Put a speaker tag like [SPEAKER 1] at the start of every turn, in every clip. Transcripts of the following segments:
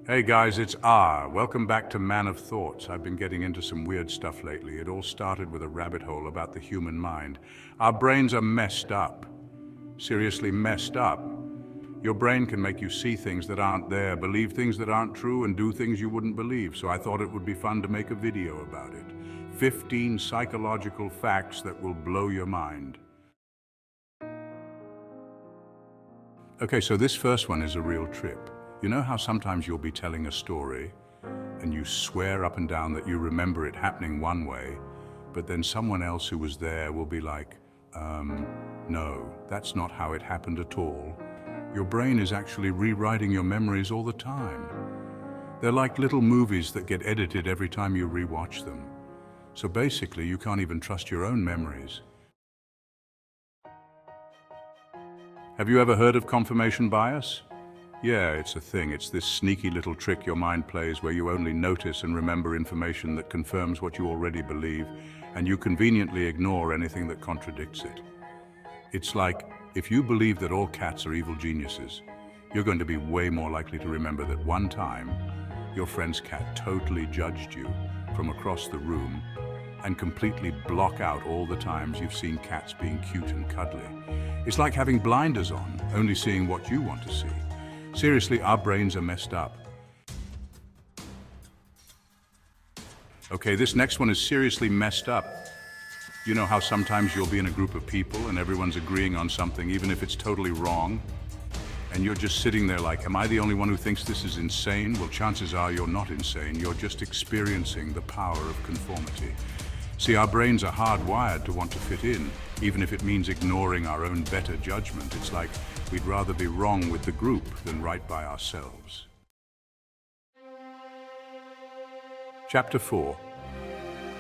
[SPEAKER 1] Hey guys, it's R. Welcome back to Man of Thoughts. I've been getting into some weird stuff lately. It all started with a rabbit hole about the human mind. Our brains are messed up. Seriously messed up. Your brain can make you see things that aren't there, believe things that aren't true, and do things you wouldn't believe. So I thought it would be fun to make a video about it. 15 psychological facts that will blow your mind. Okay, so this first one is a real trip. You know how sometimes you'll be telling a story and you swear up and down that you remember it happening one way, but then someone else who was there will be like, no, that's not how it happened at all. Your brain is actually rewriting your memories all the time. They're like little movies that get edited every time you rewatch them. So basically, you can't even trust your own memories. Have you ever heard of confirmation bias? Yeah, it's a thing. It's this sneaky little trick your mind plays where you only notice and remember information that confirms what you already believe, and you conveniently ignore anything that contradicts it. It's like, if you believe that all cats are evil geniuses, you're going to be way more likely to remember that one time, your friend's cat totally judged you from across the room and completely block out all the times you've seen cats being cute and cuddly. It's like having blinders on, only seeing what you want to see. Seriously, our brains are messed up. Okay, this next one is seriously messed up. You know how sometimes you'll be in a group of people and everyone's agreeing on something, even if it's totally wrong? And you're just sitting there like, am I the only one who thinks this is insane? Well, chances are you're not insane. You're just experiencing the power of conformity. See, our brains are hardwired to want to fit in, even if it means ignoring our own better judgment. It's like we'd rather be wrong with the group than right by ourselves. Chapter 4.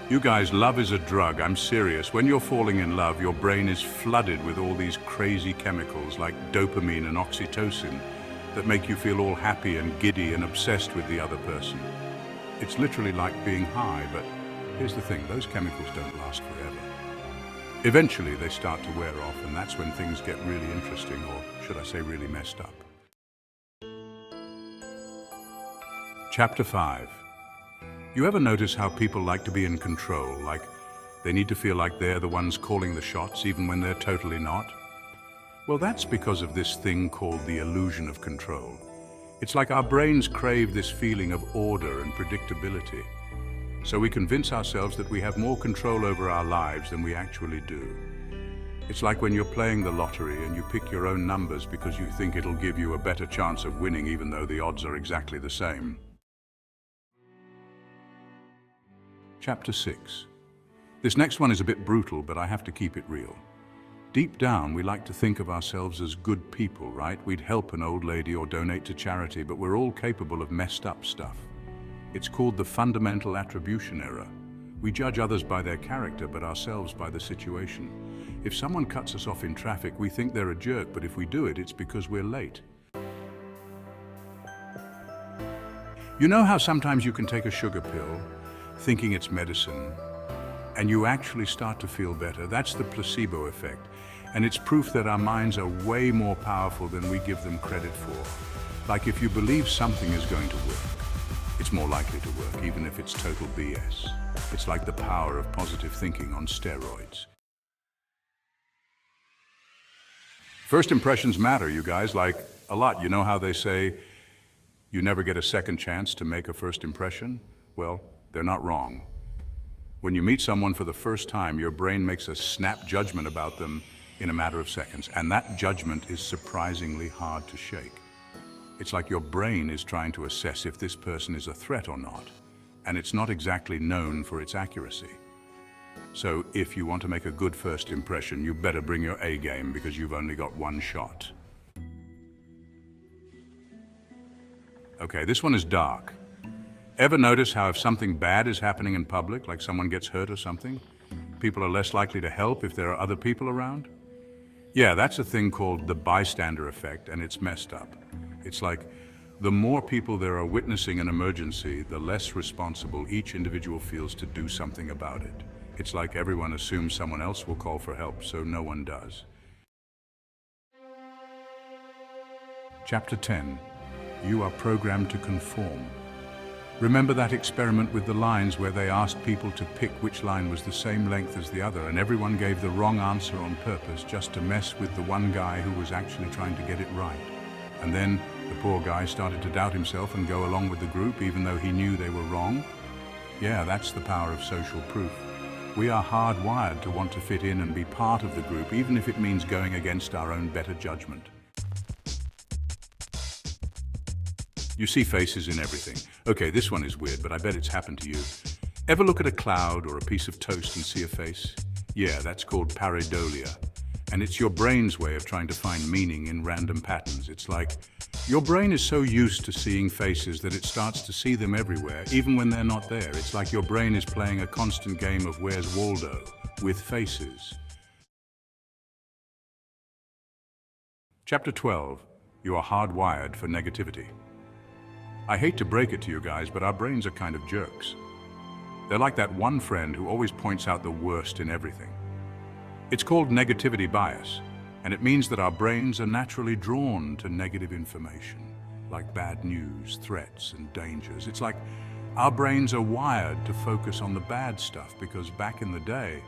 [SPEAKER 1] You guys, love is a drug. I'm serious. When you're falling in love, your brain is flooded with all these crazy chemicals like dopamine and oxytocin that make you feel all happy and giddy and obsessed with the other person. It's literally like being high, but here's the thing, those chemicals don't last forever. Eventually they start to wear off, and that's when things get really interesting, or should I say really messed up. Chapter 5. You ever notice how people like to be in control, like they need to feel like they're the ones calling the shots even when they're totally not? Well, that's because of this thing called the illusion of control. It's like our brains crave this feeling of order and predictability. So we convince ourselves that we have more control over our lives than we actually do. It's like when you're playing the lottery and you pick your own numbers because you think it'll give you a better chance of winning even though the odds are exactly the same. Chapter 6. This next one is a bit brutal, but I have to keep it real. Deep down, we like to think of ourselves as good people, right? We'd help an old lady or donate to charity, but we're all capable of messed up stuff. It's called the fundamental attribution error. We judge others by their character, but ourselves by the situation. If someone cuts us off in traffic, we think they're a jerk, but if we do it, it's because we're late. You know how sometimes you can take a sugar pill, thinking it's medicine, and you actually start to feel better? That's the placebo effect, and it's proof that our minds are way more powerful than we give them credit for. Like if you believe something is going to work, it's more likely to work, even if it's total BS. It's like the power of positive thinking on steroids. First impressions matter, you guys, like a lot. You know how they say you never get a second chance to make a first impression? Well, they're not wrong. When you meet someone for the first time, your brain makes a snap judgment about them in a matter of seconds, and that judgment is surprisingly hard to shake. It's like your brain is trying to assess if this person is a threat or not, and it's not exactly known for its accuracy. So if you want to make a good first impression, you better bring your A game because you've only got one shot. Okay, this one is dark. Ever notice how if something bad is happening in public, like someone gets hurt or something, people are less likely to help if there are other people around? Yeah, that's a thing called the bystander effect, and it's messed up. It's like the more people there are witnessing an emergency, the less responsible each individual feels to do something about it. It's like everyone assumes someone else will call for help, so no one does. Chapter 10. You are programmed to conform. Remember that experiment with the lines where they asked people to pick which line was the same length as the other, and everyone gave the wrong answer on purpose just to mess with the one guy who was actually trying to get it right. And then the poor guy started to doubt himself and go along with the group even though he knew they were wrong. Yeah, that's the power of social proof. We are hardwired to want to fit in and be part of the group, even if it means going against our own better judgment. You see faces in everything. Okay, this one is weird, but I bet it's happened to you. Ever look at a cloud or a piece of toast and see a face? Yeah, that's called pareidolia. And it's your brain's way of trying to find meaning in random patterns. It's like your brain is so used to seeing faces that it starts to see them everywhere, even when they're not there. It's like your brain is playing a constant game of Where's Waldo with faces. Chapter 12. You are hardwired for negativity. I hate to break it to you guys, but our brains are kind of jerks. They're like that one friend who always points out the worst in everything. It's called negativity bias, and it means that our brains are naturally drawn to negative information, like bad news, threats, and dangers. It's like our brains are wired to focus on the bad stuff because back in the day,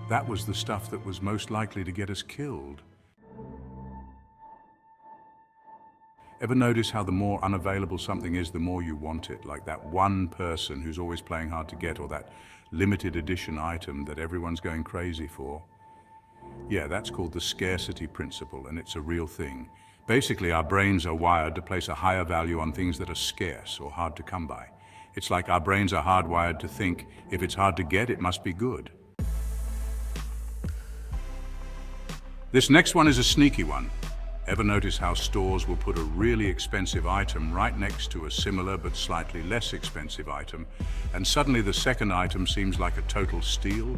[SPEAKER 1] that was the stuff that was most likely to get us killed. Ever notice how the more unavailable something is, the more you want it? Like that one person who's always playing hard to get, or that limited edition item that everyone's going crazy for. Yeah, that's called the scarcity principle, and it's a real thing. Basically, our brains are wired to place a higher value on things that are scarce or hard to come by. It's like our brains are hardwired to think, if it's hard to get, it must be good. This next one is a sneaky one. Ever notice how stores will put a really expensive item right next to a similar but slightly less expensive item, and suddenly the second item seems like a total steal?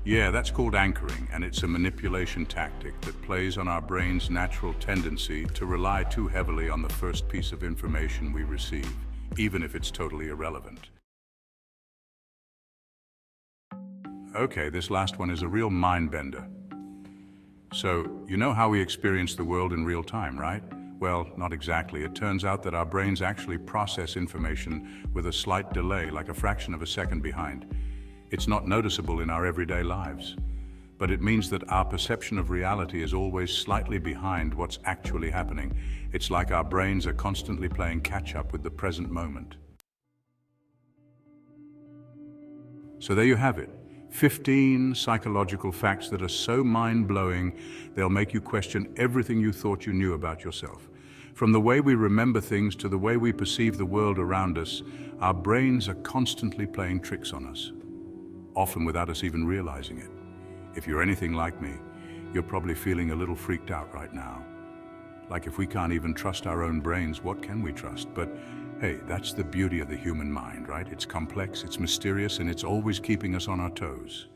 [SPEAKER 1] Yeah, that's called anchoring, and it's a manipulation tactic that plays on our brain's natural tendency to rely too heavily on the first piece of information we receive, even if it's totally irrelevant. Okay, this last one is a real mind-bender. So, you know how we experience the world in real time, right? Well, not exactly. It turns out that our brains actually process information with a slight delay, like a fraction of a second behind. It's not noticeable in our everyday lives, but it means that our perception of reality is always slightly behind what's actually happening. It's like our brains are constantly playing catch-up with the present moment. So there you have it. 15 psychological facts that are so mind-blowing, they'll make you question everything you thought you knew about yourself. From the way we remember things to the way we perceive the world around us, our brains are constantly playing tricks on us, often without us even realizing it. If you're anything like me, you're probably feeling a little freaked out right now. Like, if we can't even trust our own brains, what can we trust? But hey, that's the beauty of the human mind, right? It's complex, it's mysterious, and it's always keeping us on our toes.